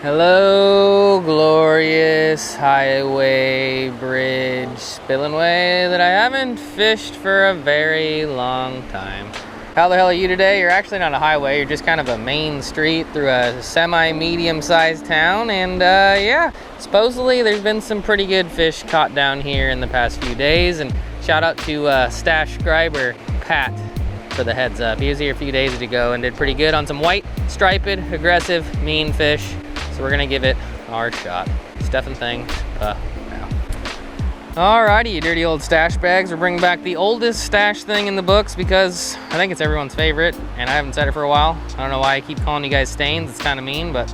Hello, glorious highway bridge Spillway that I haven't fished for a very long time. How the hell are you today? You're actually not a highway, you're just kind of a main street through a semi-medium sized town, and yeah, supposedly there's been some pretty good fish caught down here in the past few days, and shout out to stash scriber Pat for the heads up. He was here a few days ago and did pretty good on some white, striped, aggressive, mean fish. So we're gonna give it our shot. Stuffing things now. Alrighty, you dirty old stash bags. We're bringing back the oldest stash thing in the books because I think it's everyone's favorite, and I haven't said it for a while. I don't know why I keep calling you guys stains. It's kind of mean, but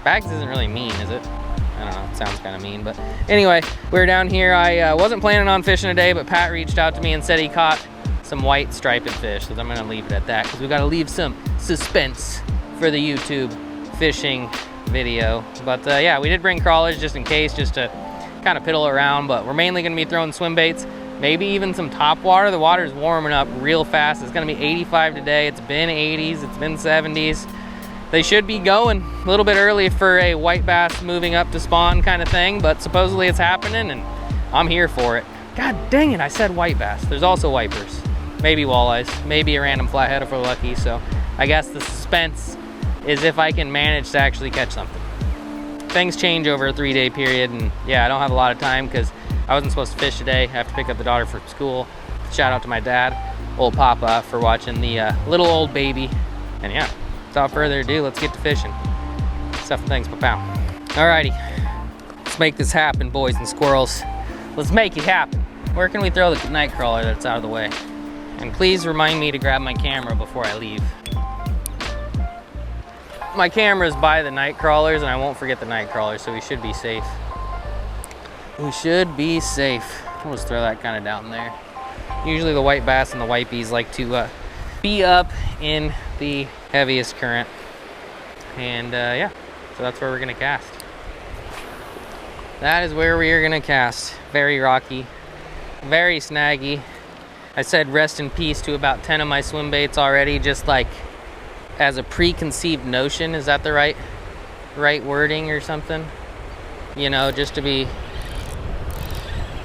bags isn't really mean, is it? I don't know, it sounds kind of mean, but anyway, we're down here. I wasn't planning on fishing today, but Pat reached out to me and said he caught some white striped fish, so I'm gonna leave it at that because we gotta leave some suspense for the YouTube fishing video. But yeah, we did bring crawlers just in case, just to kind of piddle around, but we're mainly gonna be throwing swim baits, maybe even some top water. The water's warming up real fast. It's gonna be 85 today. It's been 80s, it's been 70s. They should be going a little bit early for a white bass moving up to spawn kind of thing, but supposedly it's happening and I'm here for it. God dang it, I said white bass. There's also wipers, maybe walleyes, maybe a random flathead if we're lucky. So I guess the suspense is if I can manage to actually catch something. Things change over a 3-day period, and yeah, I don't have a lot of time because I wasn't supposed to fish today. I have to pick up the daughter from school. Shout out to my dad, old Papa, for watching the little old baby. And yeah, without further ado, let's get to fishing. Stuffing things, pow. Alrighty, let's make this happen, boys and squirrels. Let's make it happen. Where can we throw the night crawler that's out of the way? And please remind me to grab my camera before I leave. My camera's by the night crawlers and I won't forget the night crawlers, so we should be safe. We should be safe. We'll just throw that kind of down there. Usually the white bass and the whitebees like to be up in the heaviest current. And yeah, so that's where we're gonna cast. That is where we are gonna cast. Very rocky, very snaggy. I said rest in peace to about 10 of my swim baits already, just like as a preconceived notion. Is that the right wording or something? You know, just to be...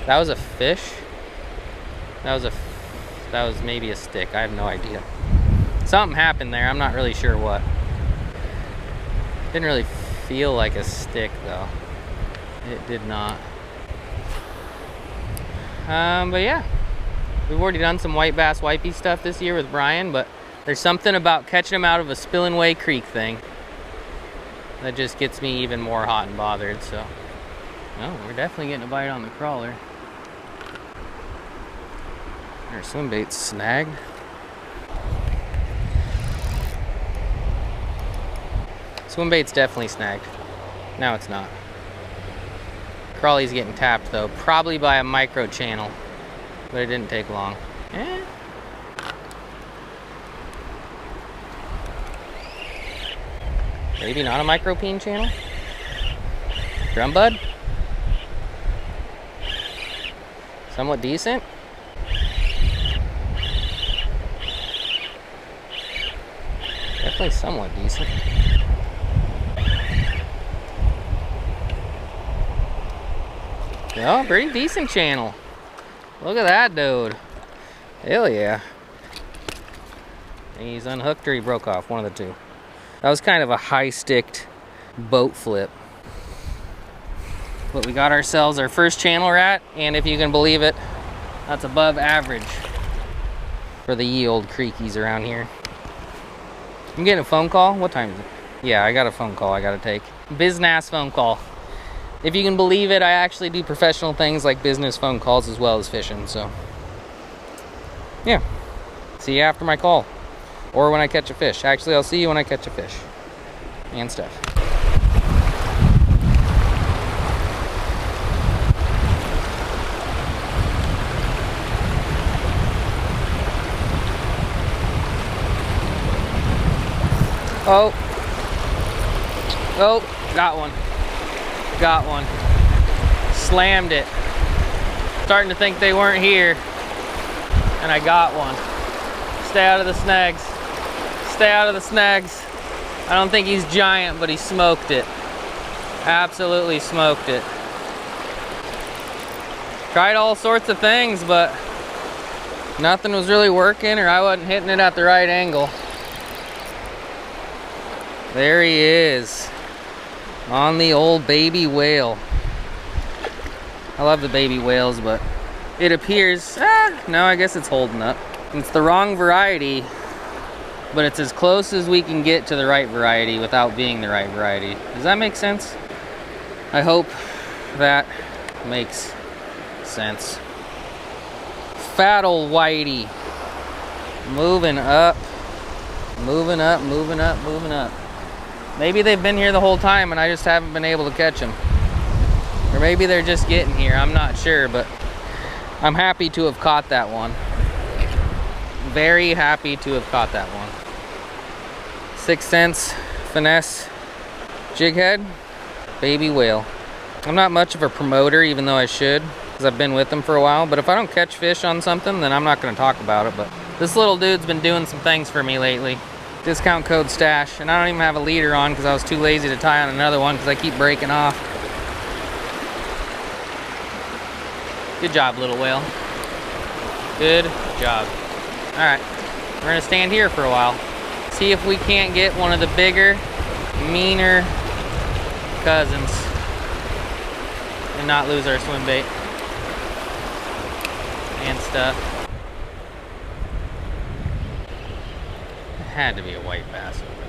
That was a fish? That was maybe a stick. I have no idea. Something happened there. I'm not really sure what. Didn't really feel like a stick though. It did not. But yeah, we've already done some white bass wipey stuff this year with Brian, but there's something about catching them out of a Spillway creek thing that just gets me even more hot and bothered. So, oh, we're definitely getting a bite on the crawler. Our swim bait's snagged. Swim bait's definitely snagged. Now it's not. Crawly's getting tapped though, probably by a micro channel, but it didn't take long. Maybe not a micro peen channel. Drum bud. Somewhat decent. Definitely somewhat decent. Oh, pretty decent channel. Look at that dude. Hell yeah. He's unhooked or he broke off, one of the two. That was kind of a high-sticked boat flip. But we got ourselves our first channel rat, and if you can believe it, that's above average for the ye old creekies around here. I'm getting a phone call. What time is it? Yeah, I got a phone call I gotta take. Business phone call. If you can believe it, I actually do professional things like business phone calls as well as fishing, so. Yeah. See you after my call. Or when I catch a fish. Actually, I'll see you when I catch a fish. And stuff. Oh. Oh, got one. Got one. Slammed it. Starting to think they weren't here. And I got one. Stay out of the snags. Stay out of the snags. I don't think he's giant, but he smoked it. Absolutely smoked it. Tried all sorts of things, but nothing was really working, or I wasn't hitting it at the right angle. There he is, on the old baby whale. I love the baby whales, but it appears, no, I guess it's holding up. It's the wrong variety, but it's as close as we can get to the right variety without being the right variety. Does that make sense? I hope that makes sense. Fat old whitey. Moving up. Moving up, moving up, moving up. Maybe they've been here the whole time and I just haven't been able to catch them. Or maybe they're just getting here, I'm not sure, but I'm happy to have caught that one. Very happy to have caught that one. 6 cents, finesse, jig head, baby whale. I'm not much of a promoter, even though I should, because I've been with them for a while, but if I don't catch fish on something, then I'm not going to talk about it. But this little dude's been doing some things for me lately. Discount code STASH, and I don't even have a leader on because I was too lazy to tie on another one because I keep breaking off. Good job, little whale. Good job. All right, we're gonna stand here for a while. See if we can't get one of the bigger, meaner cousins and not lose our swim bait and stuff. It had to be a white bass over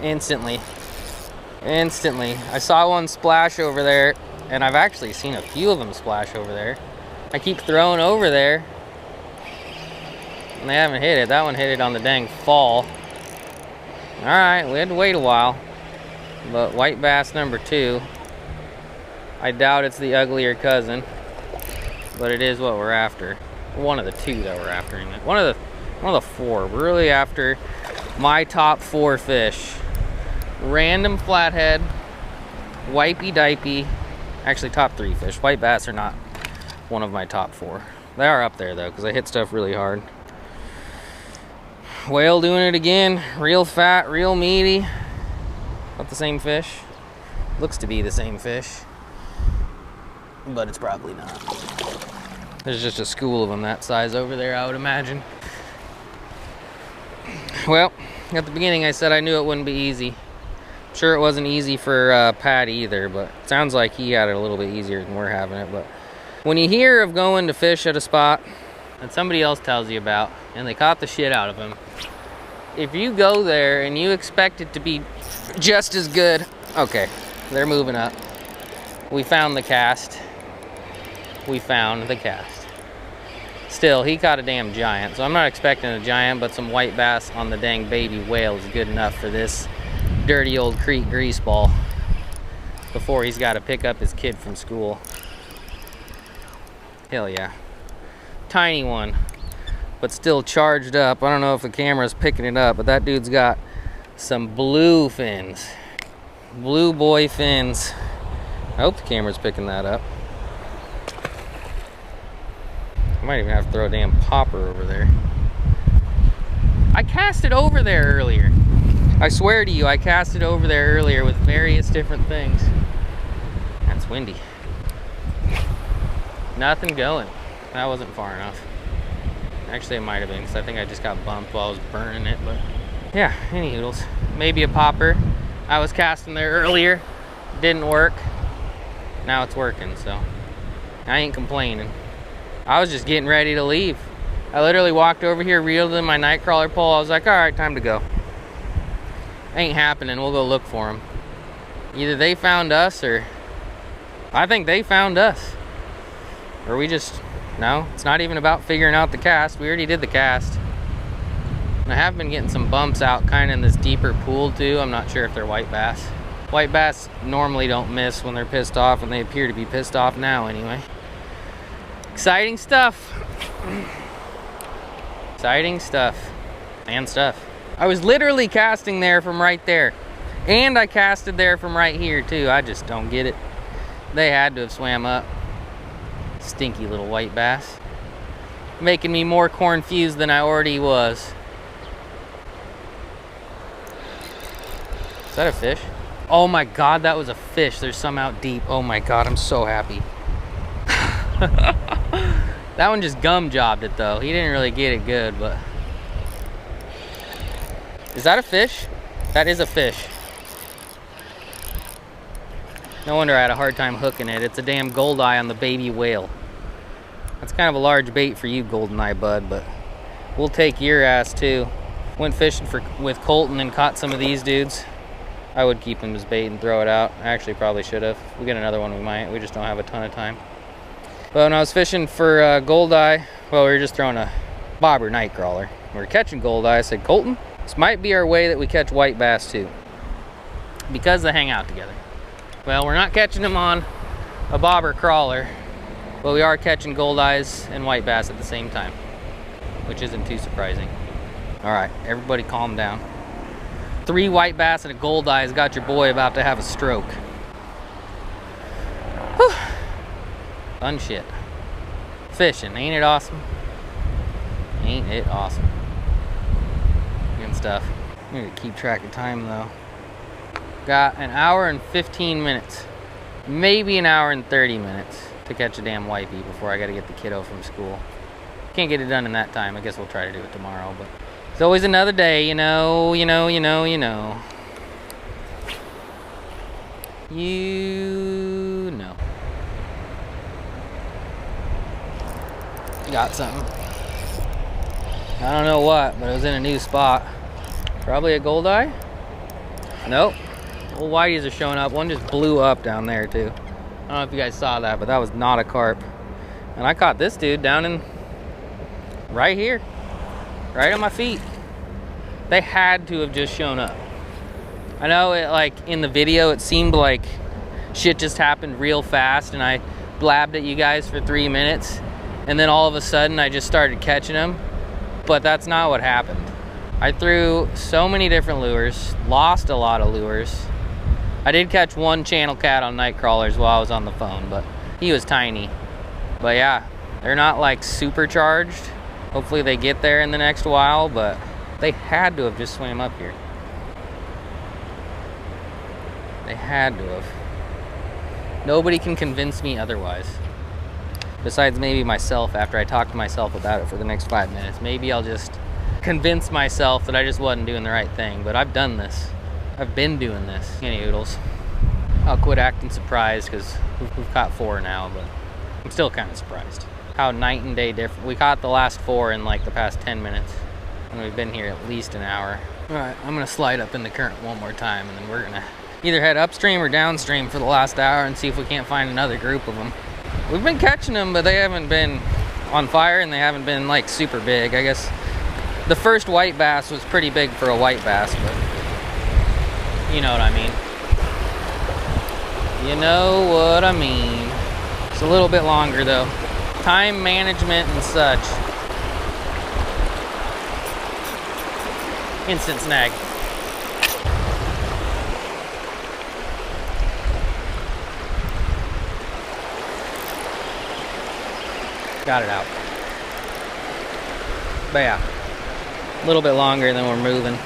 there. Instantly. I saw one splash over there, and I've actually seen a few of them splash over there. I keep throwing over there, and they haven't hit it. That one hit it on the dang fall. All right, we had to wait a while, but white bass number 2. I doubt it's the uglier cousin, but it is what we're after. One of the 2 that we're after. One of the 4. We're really after my top 4 fish. Random flathead, wipey dipey. Actually, top 3 fish. White bass are not one of my top 4. They are up there though, because I hit stuff really hard. Whale doing it again. Real fat, real meaty. Not the same fish. Looks to be the same fish, but it's probably not. There's just a school of them that size over there, I would imagine. Well, at the beginning I said I knew it wouldn't be easy. Sure, it wasn't easy for Pat either, but it sounds like he had it a little bit easier than we're having it. But when you hear of going to fish at a spot that somebody else tells you about and they caught the shit out of him, if you go there and you expect it to be just as good, okay, they're moving up. We found the cast. We found the cast. Still, he caught a damn giant, so I'm not expecting a giant, but some white bass on the dang baby whale is good enough for this dirty old creek greaseball before he's got to pick up his kid from school. Hell yeah. Tiny one, but still charged up. I don't know if the camera's picking it up, but that dude's got some blue fins. Blue boy fins. I hope the camera's picking that up. I might even have to throw a damn popper over there. I cast it over there earlier. I swear to you, I cast it over there earlier with various different things. That's windy. Nothing going. That wasn't far enough. Actually, it might have been, because I think I just got bumped while I was burning it, but yeah, any hoodles. Maybe a popper. I was casting there earlier. Didn't work. Now it's working, so I ain't complaining. I was just getting ready to leave. I literally walked over here, reeled in my night crawler pole. I was like, all right, time to go. Ain't happening. We'll go look for them. Either they found us, or I think they found us. Or we just, no, it's not even about figuring out the cast. We already did the cast. And I have been getting some bumps out kind of in this deeper pool too. I'm not sure if they're white bass. White bass normally don't miss when they're pissed off, and they appear to be pissed off now anyway. Exciting stuff. Exciting stuff. And stuff. I was literally casting there from right there. And I casted there from right here too. I just don't get it. They had to have swam up. Stinky little white bass. making me more confused than I already was. Is that a fish? Oh my God, that was a fish. There's some out deep. Oh my God, I'm so happy. That one just gum jobbed it though. He didn't really get it good, but. Is that a fish? That is a fish. No wonder I had a hard time hooking it. It's a damn goldeye on the baby whale. That's kind of a large bait for you, goldeneye bud, but we'll take your ass too. Went fishing with Colton and caught some of these dudes. I would keep them as bait and throw it out. I actually probably should have. If we get another one, we might. We just don't have a ton of time. But when I was fishing for goldeye, well, we were just throwing a bobber night crawler. We were catching goldeye. I said, Colton, this might be our way that we catch white bass too, because they hang out together. Well, we're not catching them on a bobber crawler, but we are catching goldeyes and white bass at the same time, which isn't too surprising. All right, everybody calm down. 3 white bass and a goldeye has got your boy about to have a stroke. Whew. Fun shit. Fishing, ain't it awesome? Ain't it awesome? Good stuff. I need to keep track of time though. Got an hour and 15 minutes. Maybe an hour and 30 minutes to catch a damn whitey before I gotta get the kiddo from school. Can't get it done in that time. I guess we'll try to do it tomorrow, but it's always another day, you know. You know. Got something. I don't know what, but it was in a new spot. Probably a goldeye? Nope. Little whiteys are showing up. One just blew up down there too. I don't know if you guys saw that, but that was not a carp. And I caught this dude down in right here, right on my feet. They had to have just shown up. I know it, like in the video, it seemed like shit just happened real fast and I blabbed at you guys for 3 minutes and then all of a sudden I just started catching them, but that's not what happened. I threw so many different lures, lost a lot of lures. I did catch one channel cat on night crawlers while I was on the phone, but he was tiny. But yeah, they're not like supercharged. Hopefully they get there in the next while, but they had to have just swam up here. They had to have. Nobody can convince me otherwise. Besides maybe myself after I talk to myself about it for the next 5 minutes. Maybe I'll just convince myself that I just wasn't doing the right thing, but I've done this. I've been doing this. Any oodles. I'll quit acting surprised because we've caught 4 now, but I'm still kind of surprised. How night and day different. We caught the last 4 in like the past 10 minutes. And we've been here at least an hour. All right, I'm gonna slide up in the current one more time and then we're gonna either head upstream or downstream for the last hour and see if we can't find another group of them. We've been catching them, but they haven't been on fire and they haven't been like super big. I guess the first white bass was pretty big for a white bass, but you know what I mean. You know what I mean. It's a little bit longer though. Time management and such. Instant snag. Got it out. But yeah, a little bit longer than we're moving.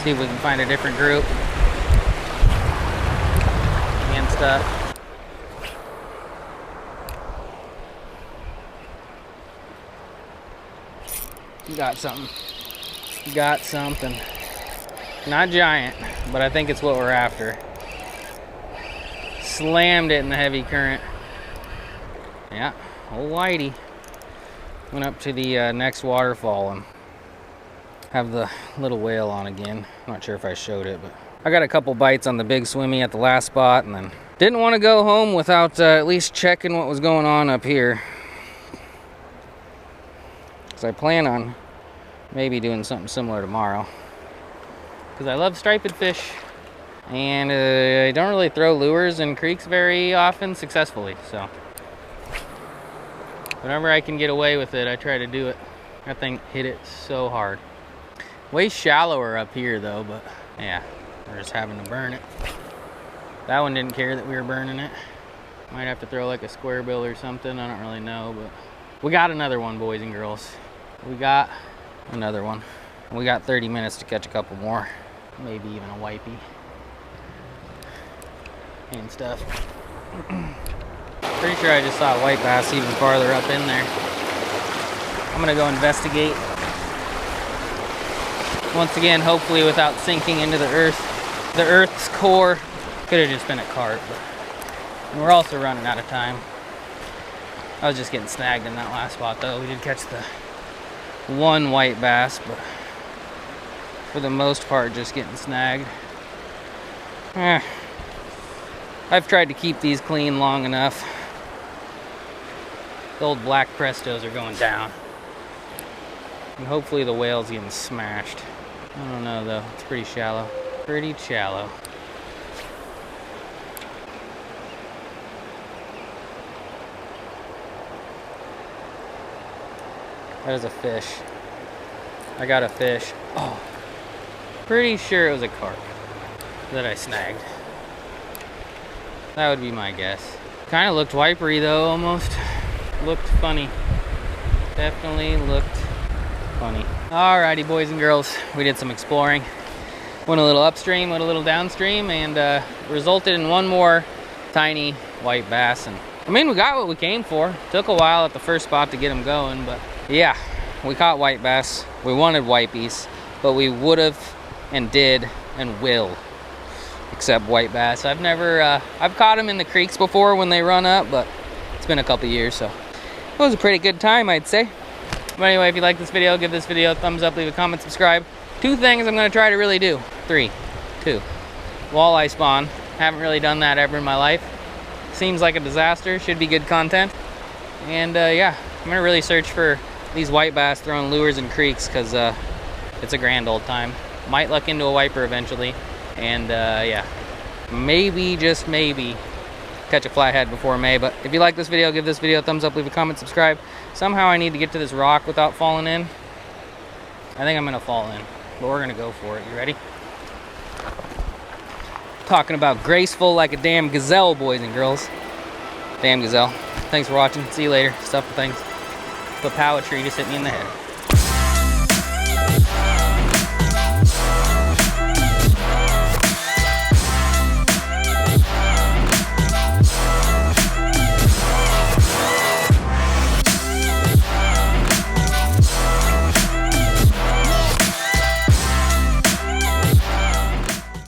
See if we can find a different group and stuff. Got something. Got something. Not giant, but I think it's what we're after. Slammed it in the heavy current. Yeah, old whitey. Went up to the next waterfall and have the little whale on again. Not sure if I showed it, but I got a couple bites on the big swimmy at the last spot and then didn't want to go home without at least checking what was going on up here. Because I plan on maybe doing something similar tomorrow. Because I love striped fish and I don't really throw lures in creeks very often successfully, so whenever I can get away with it, I try to do it. That thing hit it so hard. Way shallower up here though, but yeah, we're just having to burn it. That one didn't care that we were burning it. Might have to throw like a square bill or something, I don't really know, but We got another one, boys and girls. We got another one. We got 30 minutes to catch a couple more. Maybe even a wipey. And stuff. Pretty sure I just saw a white bass even farther up in there. I'm gonna go investigate. Once again, hopefully without sinking into the earth. The earth's core. Could have just been a carp, but we're also running out of time. I was just getting snagged in that last spot though. We did catch the one white bass, but for the most part just getting snagged. I've tried to keep these clean long enough. The old black Prestos are going down. And hopefully the whale's getting smashed. I don't know though, it's pretty shallow. Pretty shallow. That is a fish. I got a fish. Oh, pretty sure it was a carp that I snagged. That would be my guess. Kind of looked wipery though, almost. Looked funny. Definitely looked funny. Alrighty, boys and girls, we did some exploring. Went a little upstream, went a little downstream, and resulted in one more tiny white bass. And I mean, we got what we came for. Took a while at the first spot to get them going, but yeah, we caught white bass. We wanted wipies, but we would have and did and will accept white bass. I've never, I've caught them in the creeks before when they run up, but it's been a couple years, so it was a pretty good time, I'd say. But anyway, if you like this video, give this video a thumbs up, leave a comment, subscribe. 2 things I'm gonna try to really do. 3, 2. Walleye spawn. Haven't really done that ever in my life. Seems like a disaster, should be good content. And yeah, I'm gonna really search for these white bass throwing lures in creeks, because it's a grand old time. Might luck into a wiper eventually. And yeah, maybe, just maybe, catch a flathead before May. But if you like this video, give this video a thumbs up, leave a comment, subscribe. Somehow I need to get to this rock without falling in. I think I'm gonna fall in, but we're gonna go for it. You ready? Talking about graceful like a damn gazelle, boys and girls. Damn gazelle. Thanks for watching. See you later. Stuff for things. The PAAA tree just hit me in the head.